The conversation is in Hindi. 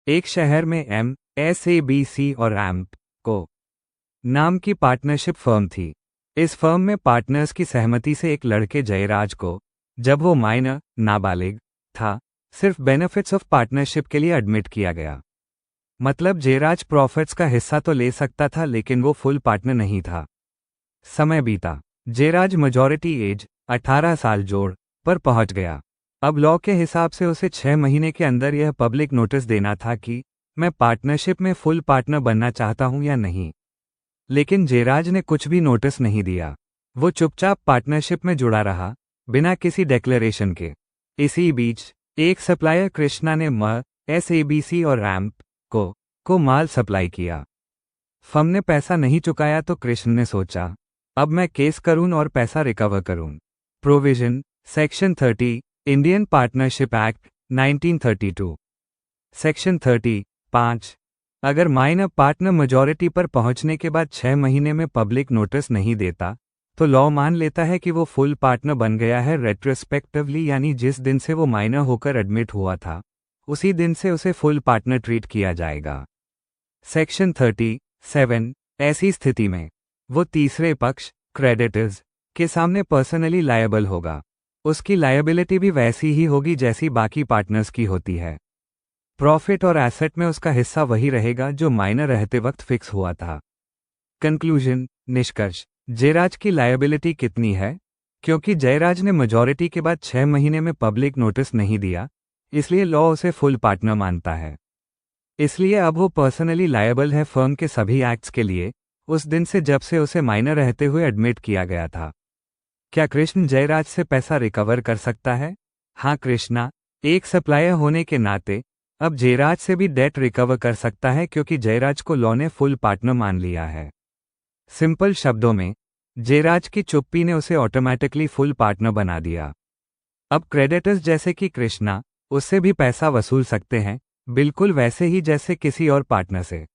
एक शहर में SABC और AMP को नाम की पार्टनरशिप फर्म थी। इस फर्म में पार्टनर्स की सहमति से एक लड़के जयराज को, जब वो नाबालिग था, सिर्फ बेनिफिट्स ऑफ पार्टनरशिप के लिए एडमिट किया गया। मतलब जयराज प्रॉफिट्स का हिस्सा तो ले सकता था लेकिन वो फुल पार्टनर नहीं था। समय बीता, जयराज मेजॉरिटी एज 18 साल जोड़ पर पहुंच गया। अब लॉ के हिसाब से उसे 6 महीने के अंदर यह पब्लिक नोटिस देना था कि मैं पार्टनरशिप में फुल पार्टनर बनना चाहता हूं या नहीं। लेकिन जयराज ने कुछ भी नोटिस नहीं दिया। वो चुपचाप पार्टनरशिप में जुड़ा रहा, बिना किसी डिक्लेरेशन के। इसी बीच एक सप्लायर कृष्णा ने SABC और AMP को माल सप्लाई किया। फर्म ने पैसा नहीं चुकाया तो कृष्ण ने सोचा, अब मैं केस करूं और पैसा रिकवर करूं। Provision section 30 Indian partnership act 1932। Section 35 अगर माइनर पार्टनर मेजॉरिटी पर पहुंचने के बाद 6 महीने में पब्लिक नोटिस नहीं देता तो लॉ मान लेता है कि वो फुल पार्टनर बन गया है रेट्रोस्पेक्टिवली, यानी जिस दिन से वो माइनर होकर एडमिट हुआ था उसी दिन से उसे फुल पार्टनर ट्रीट किया जाएगा। सेक्शन 37 ऐसी स्थिति में वो तीसरे पक्ष क्रेडिटर्स के सामने पर्सनली लायबल होगा। उसकी लायबिलिटी भी वैसी ही होगी जैसी बाकी पार्टनर्स की होती है। प्रॉफिट और एसेट में उसका हिस्सा वही रहेगा जो माइनर रहते वक्त फिक्स हुआ था। कंक्लूजन निष्कर्ष, जयराज की लायबिलिटी कितनी है? क्योंकि जयराज ने मेजॉरिटी के बाद 6 महीने में पब्लिक नोटिस नहीं दिया, इसलिए लॉ उसे फुल पार्टनर मानता है। इसलिए अब वो पर्सनली लायबल है फर्म के सभी एक्ट्स के लिए, उस दिन से जब से उसे माइनर रहते हुए एडमिट किया गया था। क्या कृष्ण जयराज से पैसा रिकवर कर सकता है? हाँ, कृष्णा एक सप्लायर होने के नाते अब जयराज से भी डेट रिकवर कर सकता है क्योंकि जयराज को लॉ ने फुल पार्टनर मान लिया है। सिंपल शब्दों में, जयराज की चुप्पी ने उसे ऑटोमेटिकली फुल पार्टनर बना दिया। अब क्रेडिटर्स जैसे कि कृष्णा उससे भी पैसा वसूल सकते हैं, बिल्कुल वैसे ही जैसे किसी और पार्टनर से।